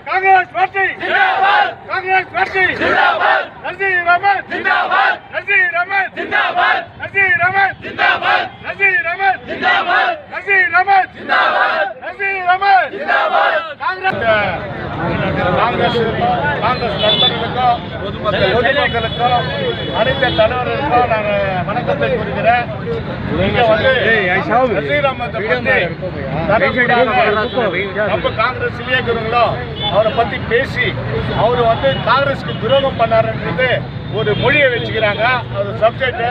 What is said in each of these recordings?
Congress party जिंदाबाद, Congress party जिंदाबाद, नज़ीर अहमद जिंदाबाद, नज़ीर अहमद जिंदाबाद, नज़ीर अहमद जिंदाबाद, नज़ीर अहमद जिंदाबाद, नज़ीर अहमद जिंदाबाद, नज़ीर अहमद जिंदाबाद। காங்கிரஸ் நண்பர்களுக்கும் பொதுமக்களுக்கும் அனைத்து தலைவர்களுக்கும் நான் வணக்கத்தை கூறுகிறேன். நீங்க வந்து நஸீர் அஹ்மதை பத்தி நம்ம காங்கிரஸ்லயே இருக்கிறவங்களோ அவரை பத்தி பேசி அவர் வந்து காங்கிரஸுக்கு துரோகம் பண்ணாருன்றது ஒரு மொழியை வச்சுக்கிறாங்க. அது சப்ஜெக்ட்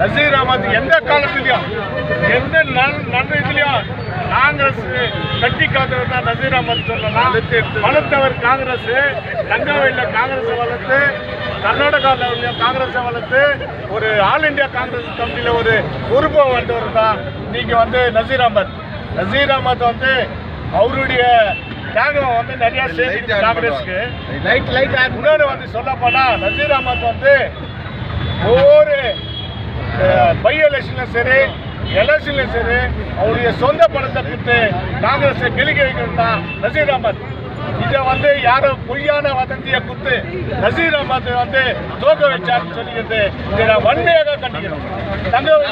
நஸீர் அஹ்மத் எந்த காலத்திலையும் எந்த நன்மையிலையும் காங்கிரஸ் கட்டி காத்தவர் தான் நஸீர் அஹ்மத் சொல்லலாம். வளர்த்தவர் காங்கிரஸ், தங்கவேலியில் காங்கிரஸ் வளர்த்து, கர்நாடகாவில் காங்கிரஸை வளர்த்து, ஒரு ஆல் இண்டியா காங்கிரஸ் கமிட்டியில் ஒரு பொறுப்பை வந்தவர் தான் நீங்க வந்து நஸீர் அஹ்மத். நஸீர் அஹ்மத் வந்து அவருடைய தியாகம் வந்து நிறைய சேர்த்து காங்கிரஸுக்கு முன்னாடி வந்து சொல்ல போனா நஸீர் அஹ்மத் வந்து ஒவ்வொரு பை எலெக்ஷன்லும் சரி எலெக்ஷன்லையும் சரி அவருடைய சொந்த பணத்தை கொடுத்து காங்கிரஸை கெளிக்க வைக்கிறது தான் நஸீர் அஹ்மத். இதை வந்து யாரோ பொய்யான வதந்தியை கொடுத்து நஸீர் அஹ்மத் வந்து தோக்க வச்சாருன்னு சொல்லிக்கிறது இதை நான் வன்மையாக கண்டிக்கிறோம். தங்கவேல்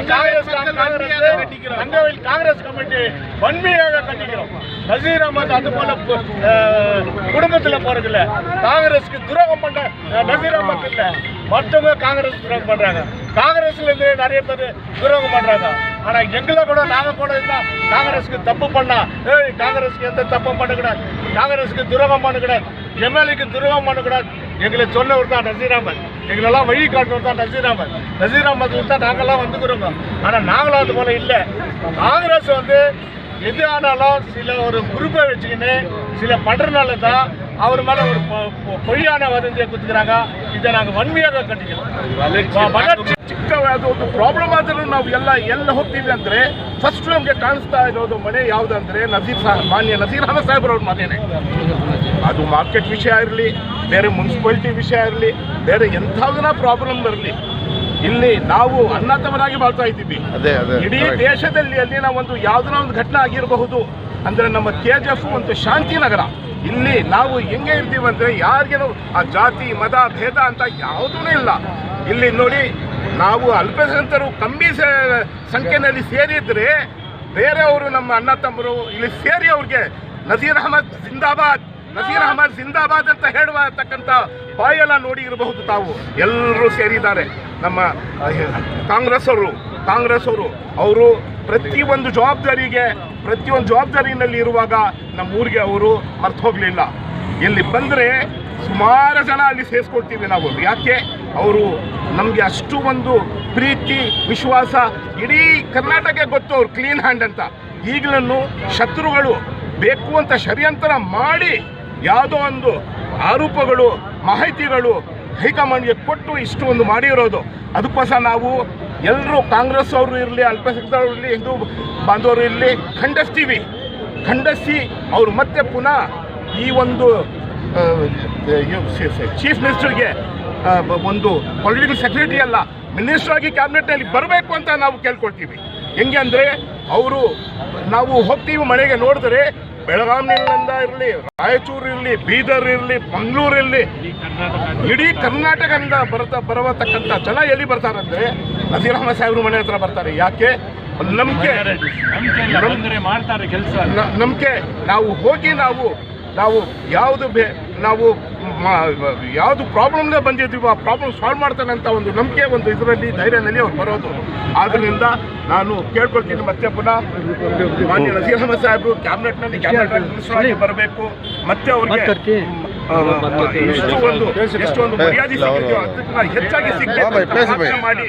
காங்கிரஸ் கமிட்டி வன்மையாக கண்டிக்கிறோம். நஸீர் அஹ்மத் அது போல குடும்பத்தில் போறதில்ல, காங்கிரஸுக்கு துரோகம் பண்ண நஸீர் அஹ்மத் இல்லை, மற்றவங்க காங்கிரஸ் துரோகம் பண்றாங்க. காங்கிரஸ்ல இருந்து நிறைய பேர் துரோகம் பண்றாங்க. ஆனா எங்களை கூட நாங்க கூட இருந்தா காங்கிரஸுக்கு தப்பு பண்ணா காங்கிரஸுக்கு எந்த தப்பும் பண்ணக்கூடாது, காங்கிரஸுக்கு துரோகம் பண்ணக்கூடாது, எம்எல்ஏக்கு துரோகம் பண்ணக்கூடாது எங்களை சொன்னவர் தான் நஸீர் அஹ்மத். எங்களெல்லாம் வழி காட்டுவர் தான் நஸீர் அஹ்மத். நஸீர் அஹ்மத் தான் நாங்கெல்லாம் வந்துக்கிறோங்க. ஆனா நாங்களும் அது போல இல்லை. காங்கிரஸ் வந்து எது ஆனாலும் சில ஒரு குரூப்பை வச்சுக்கின்னு சில பண்றதுனால தான் அவர் மேல ஒரு பொய்யான வதந்தியை கொடுத்துக்கிறாங்க. ಇದ ನಾವು ವನ್ಮಿಯಾಗ ಕಟ್ಟಿದ್ದೀವಿ. ಬಹಳ ಚಿಕ್ಕವಾದ ಒಂದು ಪ್ರಾಬ್ಲಮ್ ಆದರೂ ನಾವು ಎಲ್ಲ ಹೋಗ್ತೀವಿ ಅಂದರೆ ಫಸ್ಟ್ ನಮಗೆ ಕಾಣಿಸ್ತಾ ಇರೋದು ಮನೆ ಯಾವುದಂದ್ರೆ ಮಾನ್ಯ ನಜೀರ್ ಅಹಮದ್ ಸಾಹೇಬ್ರವ್ರ ಮನೆಯೇ. ಅದು ಮಾರ್ಕೆಟ್ ವಿಷಯ ಇರಲಿ, ಬೇರೆ ಮುನ್ಸಿಪಾಲಿಟಿ ವಿಷಯ ಇರಲಿ, ಬೇರೆ ಎಂಥದನ್ನ ಪ್ರಾಬ್ಲಮ್ ಬರಲಿ, ಇಲ್ಲಿ ನಾವು ಅನ್ನತವರಾಗಿ ಬಾಳ್ತಾ ಇದ್ದೀವಿ. ಇಡೀ ದೇಶದಲ್ಲಿ ಅಲ್ಲಿ ನಾವು ಒಂದು ಯಾವುದನ್ನ ಒಂದು ಘಟನೆ ಆಗಿರಬಹುದು ಅಂದರೆ ನಮ್ಮ KGF ಒಂದು ಶಾಂತಿ ನಗರ. ಇಲ್ಲಿ ನಾವು ಹೆಂಗೆ ಇರ್ತೀವಿ ಅಂದರೆ ಯಾರಿಗೇನು ಆ ಜಾತಿ ಮತ ಭೇದ ಅಂತ ಯಾವುದೂ ಇಲ್ಲ. ಇಲ್ಲಿ ನೋಡಿ, ನಾವು ಅಲ್ಪಸಂಖ್ಯಾತರು ಕಮ್ಮಿ ಸಂಖ್ಯೆಯಲ್ಲಿ ಸೇರಿದ್ರೆ ಬೇರೆಯವರು ನಮ್ಮ ಅಣ್ಣ ತಮ್ಮರು ಇಲ್ಲಿ ಸೇರಿ ಅವ್ರಿಗೆ ನಜೀರ್ ಅಹಮದ್ ಜಿಂದಾಬಾದ್, ನಜೀರ್ ಅಹಮದ್ ಜಿಂದಾಬಾದ್ ಅಂತ ಹೇಳುವತಕ್ಕಂಥ ಬಾಯೆಲ್ಲ ನೋಡಿ ಇರಬಹುದು. ತಾವು ಎಲ್ಲರೂ ಸೇರಿದ್ದಾರೆ. ನಮ್ಮ ಕಾಂಗ್ರೆಸ್ ಅವರು ಅವರು ಪ್ರತಿಯೊಂದು ಜವಾಬ್ದಾರಿನಲ್ಲಿ ಇರುವಾಗ ನಮ್ಮೂರಿಗೆ ಅವರು ಮರ್ತು ಹೋಗಲಿಲ್ಲ. ಇಲ್ಲಿ ಬಂದರೆ ಸುಮಾರು ಜನ ಅಲ್ಲಿ ಸೇರಿಸ್ಕೊಳ್ತೀವಿ ನಾವು. ಯಾಕೆ ಅವರು ನಮಗೆ ಅಷ್ಟು ಒಂದು ಪ್ರೀತಿ ವಿಶ್ವಾಸ, ಇಡೀ ಕರ್ನಾಟಕ ಗೊತ್ತು ಅವ್ರು ಕ್ಲೀನ್ ಹ್ಯಾಂಡ್ ಅಂತ. ಈಗಲೂ ಶತ್ರುಗಳು ಬೇಕು ಅಂತ ಷಡ್ಯಂತ್ರ ಮಾಡಿ ಯಾವುದೋ ಒಂದು ಆರೋಪಗಳು ಮಾಹಿತಿಗಳು ಹೈಕಮಾಂಡ್ಗೆ ಕೊಟ್ಟು ಇಷ್ಟು ಒಂದು ಮಾಡಿರೋದು. ಅದಕ್ಕೋಸ್ಕರ ನಾವು ಎಲ್ಲರೂ ಕಾಂಗ್ರೆಸ್ ಅವರು ಇರಲಿ, ಅಲ್ಪಸಂಖ್ಯಾತರು ಇರಲಿ, ಹಿಂದೂ ಬಾಂಧವರು ಇರಲಿ ಖಂಡಿಸಿ ಅವರು ಮತ್ತೆ ಪುನಃ ಈ ಒಂದು ಚೀಫ್ ಮಿನಿಸ್ಟರ್ಗೆ ಒಂದು ಪೊಲಿಟಿಕಲ್ ಸೆಕ್ರೆಟರಿ ಅಲ್ಲ, ಮಿನಿಸ್ಟರ್ ಆಗಿ ಕ್ಯಾಬಿನೆಟ್ನಲ್ಲಿ ಬರಬೇಕು ಅಂತ ನಾವು ಕೇಳ್ಕೊಳ್ತೀವಿ. ಹೆಂಗೆ ಅಂದರೆ ನಾವು ಹೋಗ್ತೀವಿ ಮನೆಗೆ ನೋಡಿದ್ರೆ ಬೆಳಗಾವಿನಿಂದ ಇರಲಿ, ರಾಯಚೂರು ಇರಲಿ, ಬೀದರ್ ಇರಲಿ, ಮಂಗಳೂರು ಇರಲಿ, ಇಡೀ ಕರ್ನಾಟಕದಿಂದ ಬರತಕ್ಕಂಥ ಜನ ಎಲ್ಲಿ ಬರ್ತಾರಂದ್ರೆ ನಜೀರ್ ಅಹಮದ್ ಸಾಹೇಬ್ರ ಮನೆ ಹತ್ರ ಬರ್ತಾರೆ. ಯಾಕೆ? ನಂಬಿಕೆ ಮಾಡ್ತಾರೆ ಕೆಲಸ. ನಂಬಿಕೆ. ನಾವು ಹೋಗಿ ನಾವು ಯಾವುದು ಪ್ರಾಬ್ಲಮ್ನ ಬಂದಿದ್ದೀವೋ ಆ ಪ್ರಾಬ್ಲಮ್ ಸಾಲ್ವ್ ಮಾಡ್ತಾನೆ ಅಂತ ಒಂದು ನಂಬಿಕೆ, ಒಂದು ಇದರಲ್ಲಿ ಧೈರ್ಯದಲ್ಲಿ ಅವ್ರು ಬರೋದು. ಆದ್ದರಿಂದ ನಾನು ಕೇಳ್ಕೊಳ್ತೀನಿ ಮತ್ತೆ ಪುನಃ ಮಾನ್ಯ ನಜೀರ್ ಅಹಮದ್ ಸಾಹೇಬ್ರು ಕ್ಯಾಬಿನೆಟ್ ಮಿನಿಸ್ಟರ್ ಆಗಿ ಬರಬೇಕು. ಮತ್ತೆ ಅವ್ರಿಗೆ ಎಷ್ಟು ಒಂದು ಮರ್ಯಾದೆ ಸಿಕ್ಕಿದೆಯೋ ಅದನ್ನ ಹೆಚ್ಚಾಗಿ ಸಿಗಬೇಕು ಮಾಡಿ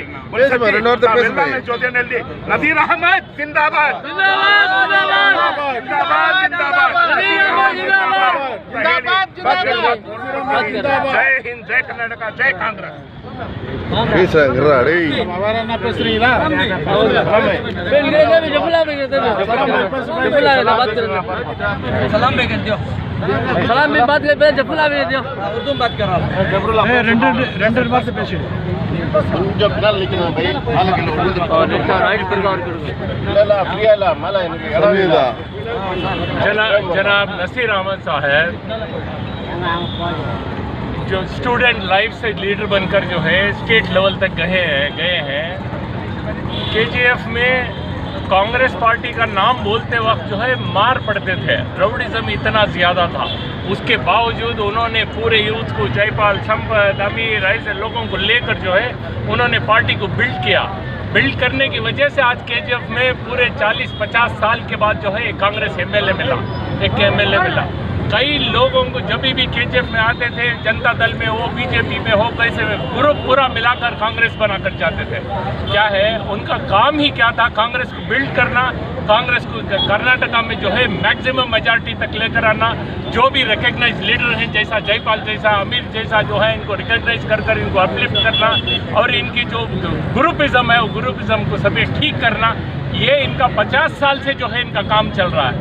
ಜೊತೆಯಲ್ಲಿ ನಜೀರ್ ಅಹಮದ್ ಜಿಂದಾಬಾದ್, ಜಿಂದಾಬಾದ್, ಜಿಂದಾಬಾದ್, ಜಿಂದಾಬಾದ್. जय हिंद, जय कर्नाटक, जय कांग्रेस। सलाम में बात कर जफला में दियो उर्दू में बात कर रहा है रेंडर बात से पेश जो कल लेकिन भाई हाल के लोग और राइट कर ला फ्रीला मला जनाब नसीर अहमद साहब जो स्टूडेंट लाइफ से लीडर बनकर जो है स्टेट लेवल तक गए हैं केजीएफ में कांग्रेस पार्टी का नाम बोलते वक्त जो है मार पड़ते थे, राउडीज़म इतना ज़्यादा था। उसके बावजूद उन्होंने पूरे यूथ को, जयपाल, संपत, अमीर, ऐसे लोगों को लेकर जो है उन्होंने पार्टी को बिल्ड किया। बिल्ड करने की वजह से आज केजीएफ में पूरे 40-50 साल के बाद जो है एक कांग्रेस एमएलए मिला, एक एमएलए मिला। कई लोगों को जब भी केजीएफ में आते थे, जनता दल में हो, बीजेपी में हो, कैसे ग्रुप पूरा मिलाकर कांग्रेस बनाकर जाते थे। क्या है उनका काम ही क्या था? कांग्रेस को बिल्ड करना, कांग्रेस को कर्नाटका में जो है मैक्सिमम मेजॉरिटी तक लेकर आना। जो भी रिकग्नाइज लीडर हैं जैसा जयपाल जैसा अमीर जैसा जो है इनको रिकग्नाइज कर इनको अपलिफ्ट करना और इनकी जो ग्रुपिज्म है वो ग्रुपिज्म को सभी ठीक करना, ये इनका 50 साल से जो है इनका काम चल रहा है।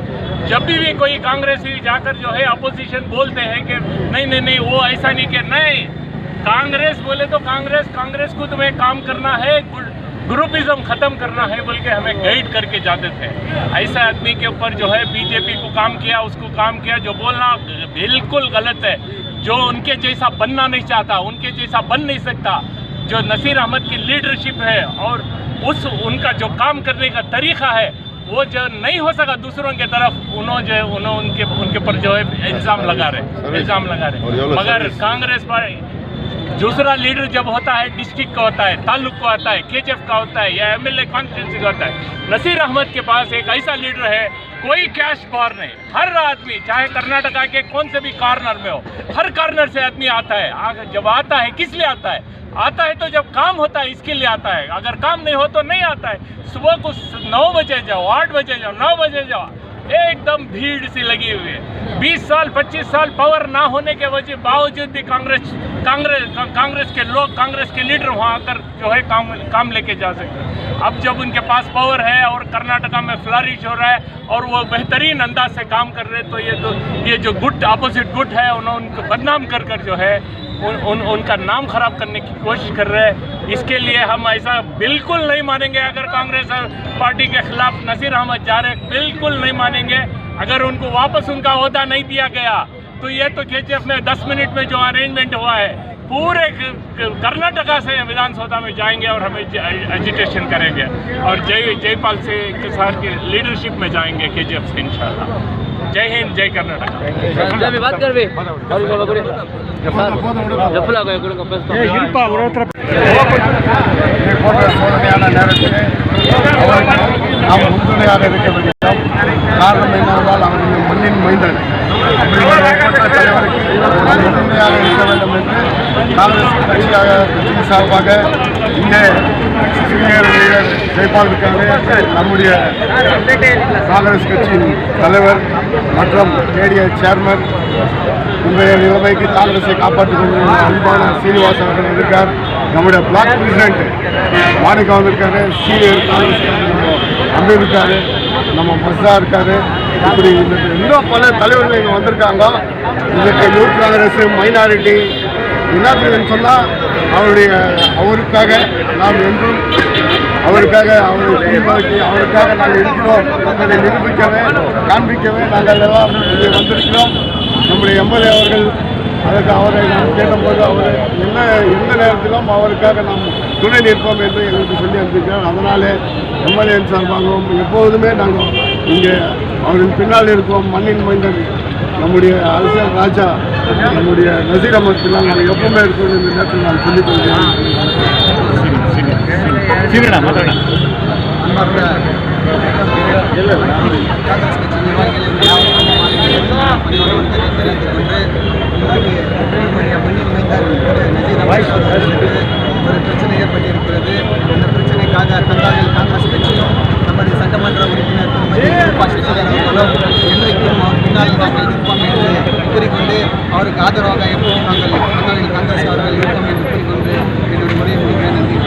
जब भी कोई कांग्रेसी जाकर जो है अपोजिशन बोलते हैं कि नहीं वो ऐसा नहीं कि नहीं, कांग्रेस बोले तो कांग्रेस को तुम्हें काम करना है, ग्रुपिज्म खत्म करना है बोल के हमें गाइड करके जाते थे। ऐसा आदमी के ऊपर जो है बीजेपी को काम किया, उसको काम किया, जो बोलना बिल्कुल गलत है, जो उनके जैसा बनना नहीं चाहता, उनके जैसा बन नहीं सकता। जो नसीर अहमद की लीडरशिप है और उनका जो काम करने का तरीका है वो जो नहीं हो सका दूसरों के तरफ, उन्होंने उनके पर जो है इल्ज़ाम लगा रहे। मगर कांग्रेस पार्टी दूसरा लीडर जब होता है डिस्ट्रिक्ट का होता है, ताल्लुक का होता है, केजीएफ का होता है या एमएलए कॉन्स्टिट्यूंसी का होता है। नसीर अहमद के पास एक ऐसा लीडर है, कोई कैश पावर नहीं। हर आदमी चाहे कर्नाटका के कौन से भी कॉर्नर में हो, हर कॉर्नर से आदमी आता है। जब आता है किस लिए आता है? आता है तो जब काम होता है इसके लिए आता है, अगर काम नहीं हो तो नहीं आता है। सुबह को 9 बजे जाओ, 8 बजे जाओ, 9 बजे जाओ, एकदम भीड़ सी लगी हुई है। 20 साल 25 साल पावर ना होने के वजह बावजूद भी कांग्रेस के लोग, कांग्रेस के लीडर वहाँ आकर जो है काम लेके जा सकते हैं। अब जब उनके पास पावर है और कर्नाटका में फ्लरिश हो रहा है और वो बेहतरीन अंदाज से काम कर रहे हैं, तो ये जो गुट अपोजिट गुट है उनको बदनाम कर जो है उनका नाम खराब करने की कोशिश कर रहे हैं। इसके लिए हम ऐसा बिल्कुल नहीं मानेंगे। अगर कांग्रेस पार्टी के खिलाफ नसीर अहमद जा रहे, बिल्कुल नहीं मानेंगे। अगर उनको वापस उनका ओहदा नहीं दिया गया तो ये तो केजीएफ में 10 मिनट में जो अरेंजमेंट हुआ है पूरे कर्नाटका से विधानसभा में जाएंगे और हमें एजिटेशन करेंगे और जयपाल से के साथ की लीडरशिप में जाएंगे केजीएफ से इंशाल्लाह। जय हिंद, जय कर्नाटका। बात कर நாம் உறுதுணையாக இருக்க வேண்டும். காரணம் என்னவென்றால் அவர் மண்ணின் மைந்தன். அப்படிப்பட்ட தலைவருக்கு நாம் உறுதுணையாக இருக்க வேண்டும் என்று காங்கிரஸ் கட்சி சார்பாக இங்கே சீனியர் லீடர் ஜெய்பால் இருக்காங்க, நம்முடைய காங்கிரஸ் கட்சியின் தலைவர் மற்றும் ஏடிஏ சேர்மன், இன்றைய நிலைமைக்கு காங்கிரஸை காப்பாற்றிக் கொண்டிருக்கிற அன்பான சீனிவாஸ் அவர்கள் இருக்கார். நம்முடைய பிளாக் பிரசிடென்ட் மாணிக்கா வந்திருக்காரு, சீனியர் காங்கிரஸ் அம்பீர் இருக்காரு, நம்ம மஸ்ஸா இருக்காரு. இப்படி இன்னும் பல தலைவர்கள் இங்கே வந்திருக்காங்க. இதற்கு யூத் காங்கிரஸ் மைனாரிட்டி என்னத்துக்குன்னு சொன்னால் அவருக்காக நாம் என்றும் அவருக்காக அவருக்காக நாங்கள் இருக்கிறோம் என்பதை நிரூபிக்கவே காண்பிக்கவே நாங்கள் எல்லாம் இங்கே வந்திருக்கிறோம். நம்முடைய எம்எல்ஏ அவர்கள் அதற்கு அவரை நாம் கேட்டபோது அவர் எந்த நேரத்திலும் அவருக்காக நாம் துணை நிற்போம் என்று எங்களுக்கு சொல்லி அனுப்பியிருக்கிறோம். அதனாலே எம்எல்ஏ சார்பாகவும் எப்போதுமே நாங்கள் இங்கே அவரின் பின்னால் இருக்கோம். மண்ணின் மைந்தன் நம்முடைய அரசியல் ராஜா நம்முடைய நசீர் அஹமத் பின்னால் நாங்கள் எப்பவுமே இருக்கோம் இந்த நேரத்தில் நான் சொல்லிக் கொள்கிறேன். ஒரு பிரச்சனை ஏற்பட்டிருக்கிறது. இந்த பிரச்சனைக்காக தங்காவில் காங்கிரஸ் கட்சியும் நமது சட்டமன்ற உறுப்பினர் திருமதி என்றைக்கும் பின்னால் நாங்கள் இருப்போம் என்று கூறிக்கொண்டு அவருக்கு ஆதரவாக எப்பவும் நாங்கள் காங்கிரஸ் அவர்கள் இருப்போம் என்று கூறிக்கொண்டு என்னுடைய உரையை முடிக்கிறேன். நன்றி.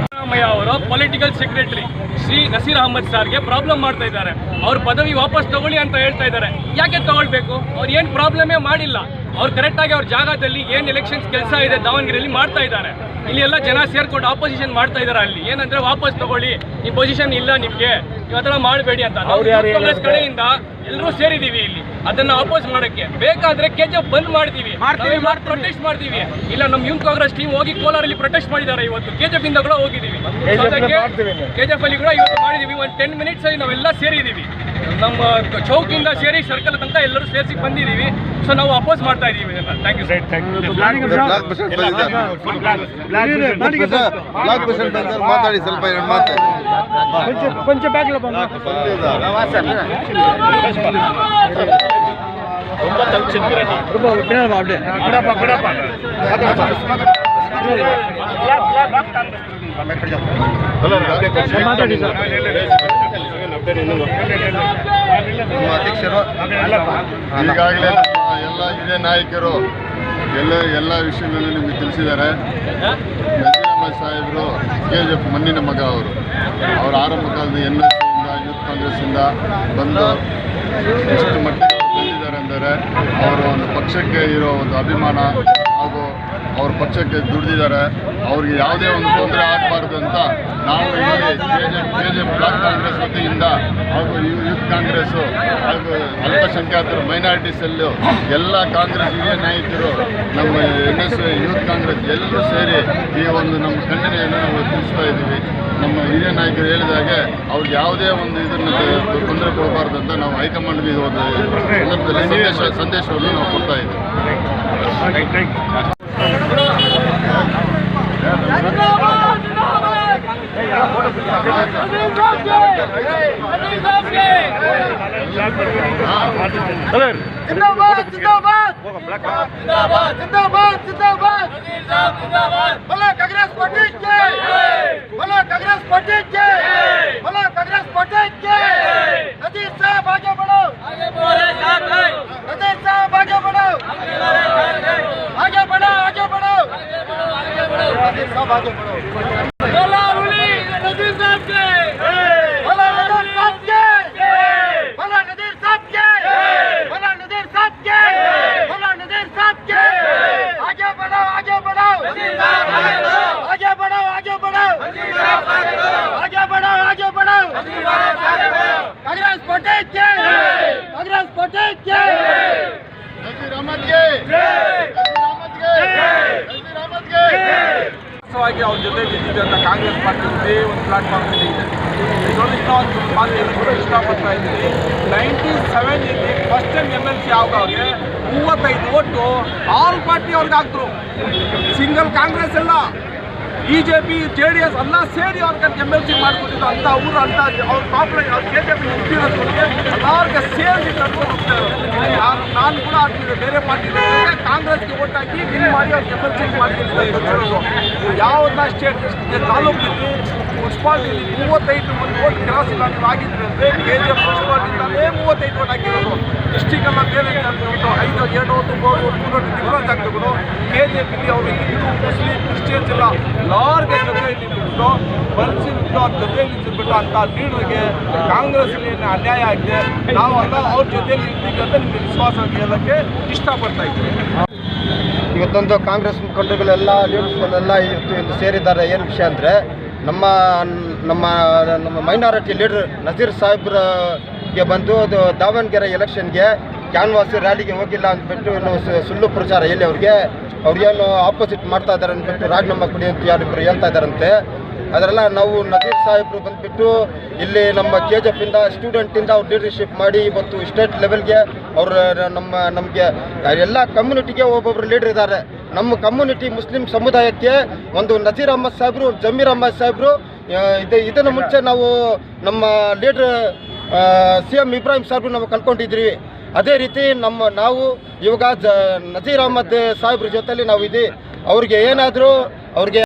ಸಿದ್ದರಾಮಯ್ಯ ಅವರು ಪೊಲಿಟಿಕಲ್ ಸೆಕ್ರೆಟರಿ ಶ್ರೀ ನಸೀರ್ ಅಹಮದ್ ಸಾರ್ಗೆ ಪ್ರಾಬ್ಲಮ್ ಮಾಡ್ತಾ ಇದ್ದಾರೆ. ಅವ್ರ ಪದವಿ ವಾಪಸ್ ತಗೊಳ್ಳಿ ಅಂತ ಹೇಳ್ತಾ ಇದ್ದಾರೆ. ಯಾಕೆ ತಗೊಳ್ಬೇಕು? ಅವ್ರು ಏನು ಪ್ರಾಬ್ಲಮೇ ಮಾಡಿಲ್ಲ. ಅವ್ರು ಕರೆಕ್ಟಾಗಿ ಅವ್ರ ಜಾಗದಲ್ಲಿ ಏನು ಎಲೆಕ್ಷನ್ಸ್ ಕೆಲಸ ಇದೆ ದಾವಣಗೆರೆಯಲ್ಲಿ ಮಾಡ್ತಾ ಇದ್ದಾರೆ. ಇಲ್ಲಿ ಎಲ್ಲ ಜನ ಸೇರ್ಕೊಂಡು ಆಪೋಸಿಷನ್ ಮಾಡ್ತಾ ಇದ್ದಾರೆ. ಅಲ್ಲಿ ಏನಂದ್ರೆ ವಾಪಸ್ ತಗೊಳ್ಳಿ, ಈ ಪೊಸಿಷನ್ ಇಲ್ಲ ನಿಮಗೆ, ಇವತ್ತರ ಮಾಡಬೇಡಿ ಅಂತ. ನಾವು ಕಾಂಗ್ರೆಸ್ ಕಡೆಯಿಂದ ಎಲ್ಲರೂ ಸೇರಿದೀವಿ ಇಲ್ಲಿ ಅದನ್ನ ಅಪೋಸ್ ಮಾಡಕ್ಕೆ. ಬೇಕಾದ್ರೆ KGF ಬಂದ್ ಮಾಡ್ತೀವಿ, ಪ್ರೊಟೆಸ್ಟ್ ಮಾಡ್ತೀವಿ. ಇಲ್ಲ ನಮ್ಮ ಯೂತ್ ಕಾಂಗ್ರೆಸ್ ಟೀಮ್ ಹೋಗಿ ಕೋಲಾರಲ್ಲಿ ಪ್ರೊಟೆಸ್ಟ್ ಮಾಡಿದ್ದಾರೆ. ಇವತ್ತು KGF ಇಂದ ಕೂಡ ಹೋಗಿದ್ದೀವಿ. KGF ಅಲ್ಲಿ ಕೂಡ ಇವತ್ತು ಮಾಡಿದೀವಿ. ಒಂದು 10 ಮಿನಿಟ್ಸ್ ಅಲ್ಲಿ ನಾವೆಲ್ಲ ಸೇರಿದೀವಿ. ನಮ್ಮ ಚೌಕಿಂದ ಸೇರಿ ಸರ್ಕಲ್ ತನಕ ಎಲ್ಲರೂ ಸೇರಿಸಿ ಬಂದಿದ್ದೀವಿ. ಸೊ ನಾವು ಅಪೋಸ್ ಮಾಡ್ತಾ ಇದೀವಿ. Thank you sir. ಮಾತಾಡಿ ಸ್ವಲ್ಪ ಮಾತು ಕೊಂಚ ಬ್ಯಾಕ್ಲ ಬಂದ ನಮ್ಮ ಅಧ್ಯಕ್ಷರು ಈಗಾಗಲೇ ಎಲ್ಲ ಹಿರಿಯ ನಾಯಕರು ಎಲ್ಲ ವಿಷಯಗಳನ್ನು ನಿಮಗೆ ತಿಳಿಸಿದ್ದಾರೆ. ನಸೀರ್ ಅಹಮದ್ ಸಾಹೇಬರು KGF ಮಣ್ಣಿನ ಮಗ. ಅವರು ಆರಂಭ ಕಾಲದ NSC ಇಂದ ಯೂತ್ ಕಾಂಗ್ರೆಸ್ಸಿಂದ ಬಂದು ಎಷ್ಟು ಮಟ್ಟಿಗೆ ಬಂದಿದ್ದಾರೆ ಅಂದರೆ ಅವರು ಒಂದು ಪಕ್ಷಕ್ಕೆ ಇರೋ ಒಂದು ಅಭಿಮಾನ ಹಾಗೂ ಅವ್ರ ಪಕ್ಷಕ್ಕೆ ದುಡಿದಿದ್ದಾರೆ. ಅವ್ರಿಗೆ ಯಾವುದೇ ಒಂದು ತೊಂದರೆ ಆಗಬಾರ್ದು ಅಂತ ನಾವು ಇಲ್ಲಿ KGF ಬ್ಲಾಕ್ ಕಾಂಗ್ರೆಸ್ ವತಿಯಿಂದ ಹಾಗೂ ಯೂತ್ ಕಾಂಗ್ರೆಸ್ಸು ಹಾಗೂ ಅಲ್ಪಸಂಖ್ಯಾತರು ಮೈನಾರಿಟಿ ಸೆಲ್ಲು ಎಲ್ಲ ಕಾಂಗ್ರೆಸ್ ಹಿರಿಯ ನಾಯಕರು ನಮ್ಮ NSC ಯೂತ್ ಕಾಂಗ್ರೆಸ್ ಎಲ್ಲರೂ ಸೇರಿ ಈ ಒಂದು ನಮ್ಮ ಖಂಡನೆಯನ್ನು ನಾವು ತಿಳಿಸ್ತಾ ಇದ್ದೀವಿ. ನಮ್ಮ ಹಿರಿಯ ನಾಯಕರು ಹೇಳಿದಾಗೆ ಅವ್ರಿಗೆ ಯಾವುದೇ ಒಂದು ಇದನ್ನು ತೊಂದರೆ ಕೊಡಬಾರ್ದು ಅಂತ ನಾವು ಹೈಕಮಾಂಡ್ಗೆ ಒಂದು ಸಂದರ್ಭದಲ್ಲಿ ಸಂದೇಶವನ್ನು ನಾವು ಕೊಡ್ತಾ ಇದ್ದೀವಿ. ಅವ್ರ ಜೊತೆ ಇದ್ದಿದೆ ಅಂತ ಕಾಂಗ್ರೆಸ್ ಪಾರ್ಟಿ ಒಂದೇ ಒಂದು ಪ್ಲಾಟ್ಫಾರ್ಮ್ ಇದೆ. ಇನ್ನೊಂದು ಮಾತು ಹೇಳೋದು ಇಷ್ಟಪಡ್ತಾ ಇದ್ದೀನಿ. 97 ಫಸ್ಟ್ ಟೈಮ್ MLC ಯಾವಾಗ 35 ಓಟು ಆಲ್ ಪಾರ್ಟಿ ಅವ್ರಿಗೆ ಹಾಕ್ರು. ಸಿಂಗಲ್ ಕಾಂಗ್ರೆಸ್ ಎಲ್ಲ BJP JDS ಎಲ್ಲ ಸೇರಿ ಅವ್ರಿಗೆ MLC ಮಾಡ್ಕೊಟ್ಟಿದ್ದು ಅಂತ ಊರು ಅಂತ ಅವ್ರ ಪಾಪ್ಯುಲರ್ ಅವ್ರ KGF ಹುಟ್ಟಿರೋದ್ರಿಗೆ ಎಲ್ಲರಿಗೆ ಸೇರಿ ನಾನು ಕೂಡ ಆಗ್ತಿದ್ದೆ. ಬೇರೆ ಪಾರ್ಟಿ ಕಾಂಗ್ರೆಸ್ಗೆ ಓಟ್ ಹಾಕಿ ವಿನ್ ಮಾಡಿ ಅವ್ರಿಗೆ MLC ಮಾಡ್ತಿದ್ದು. ಯಾವುದನ್ನ ಸ್ಟೇಟ್ ತಾಲೂಕಿನಲ್ಲಿ ಮುನ್ಸಿಪಾಲ್ಟಿಲಿ 35 ಓಟ್ ಕ್ರಾಸ್ ಇಲ್ಲ ಆಗಿದ್ರೆ ಅಂದರೆ KGF ಮುನ್ಸಿಪಾಲ್ಟಿಂದಲೇ 35 ಓಟ್ ಹಾಕಿರೋದು. ಡಿಸ್ಟಿಕಲ್ಲ ಬೇರೆ 2 ಓಟು 3 ಓಟು ಡಿಫ್ರೆನ್ಸ್ ಆಗ್ತದೆ. KGF ಇಲ್ಲಿ ಅವರು ಹಿಂದೂ ಮುಸ್ಲಿಂ ಕ್ರಿಶ್ಚಿಯನ್ಸ್ ಇಲ್ಲ ಎಲ್ಲರಿಗೆ ಜೊತೆಯಲ್ಲಿ ನಿಂತ್ಬಿಟ್ಟು ಬಲ್ಸಿಬಿಟ್ಟು ಅವ್ರ ಜೊತೆಯಲ್ಲಿ ನಿಂತ್ಬಿಟ್ಟು ಅಂತ ಲೀಡರ್ಗೆ ಕಾಂಗ್ರೆಸ್ಸಲ್ಲಿ ಅನ್ಯಾಯ ಆಗಿದೆ. ನಾವು ಅಲ್ಲ ಅವ್ರ ಜೊತೆಯಲ್ಲಿ ನಿಂತೀವಿ ಅಂತ ನಿಮಗೆ ವಿಶ್ವಾಸ ಹೇಳೋಕ್ಕೆ ಇಷ್ಟಪಡ್ತಾ ಇದ್ದೀವಿ. ಇವತ್ತೊಂದು ಕಾಂಗ್ರೆಸ್ ಮುಖಂಡರುಗಳೆಲ್ಲ ಲೀಡರ್ಸ್ಗಳೆಲ್ಲ ಇವತ್ತು ಸೇರಿದ್ದಾರೆ. ಏನು ವಿಷಯ ಅಂದರೆ ನಮ್ಮ ನಮ್ಮ ನಮ್ಮ ಮೈನಾರಿಟಿ ಲೀಡರ್ ನಸೀರ್ ಸಾಹೇಬ್ರಿಗೆ ಬಂದು ಅದು ದಾವಣಗೆರೆ ಎಲೆಕ್ಷನ್ಗೆ ಕ್ಯಾನ್ವಾಸ್ ರ್ಯಾಲಿಗೆ ಹೋಗಿಲ್ಲ ಅಂದ್ಬಿಟ್ಟು ಸುಳ್ಳು ಪ್ರಚಾರ ಎಲ್ಲಿ ಅವ್ರಿಗೇನು ಆಪೋಸಿಟ್ ಮಾಡ್ತಾ ಇದ್ದಾರೆ ಅಂದ್ಬಿಟ್ಟು ರಾಜೀನಾಮೆ ಕೊಡಿ ಅಂತ ಯಾರಿಬ್ಬರು ಹೇಳ್ತಾ ಇದ್ದಾರಂತೆ. ಅದರೆಲ್ಲ ನಾವು ನಸೀರ್ ಸಾಹೇಬರು ಬಂದುಬಿಟ್ಟು ಇಲ್ಲಿ ನಮ್ಮ KGF ಇಂದ ಸ್ಟೂಡೆಂಟಿಂದ ಅವ್ರು ಲೀಡರ್ಶಿಪ್ ಮಾಡಿ ಇವತ್ತು ಸ್ಟೇಟ್ ಲೆವೆಲ್ಗೆ ಅವರು ನಮಗೆ ಎಲ್ಲ ಕಮ್ಯುನಿಟಿಗೆ ಒಬ್ಬೊಬ್ಬರು ಲೀಡರ್ ಇದ್ದಾರೆ. ನಮ್ಮ ಕಮ್ಯುನಿಟಿ ಮುಸ್ಲಿಂ ಸಮುದಾಯಕ್ಕೆ ಒಂದು ನಸೀರ್ ಅಹಮದ್ ಸಾಹೇಬರು, ಜಮೀರ್ ಅಹಮದ್ ಸಾಹೇಬರು, ಇದನ್ನು ಮುಂಚೆ ನಾವು ನಮ್ಮ ಲೀಡರ್ CM ಇಬ್ರಾಹಿಂ ಸಾಹೇಬರು ನಾವು ಕಲ್ಕೊಂಡಿದ್ವಿ. ಅದೇ ರೀತಿ ನಾವು ಇವಾಗ ನಸೀರ್ ಅಹಮದ್ ಸಾಹೇಬ್ರ ಜೊತೆಲಿ ನಾವು ಇದ್ದೀವಿ. ಅವ್ರಿಗೆ ಏನಾದರೂ ಅವ್ರಿಗೆ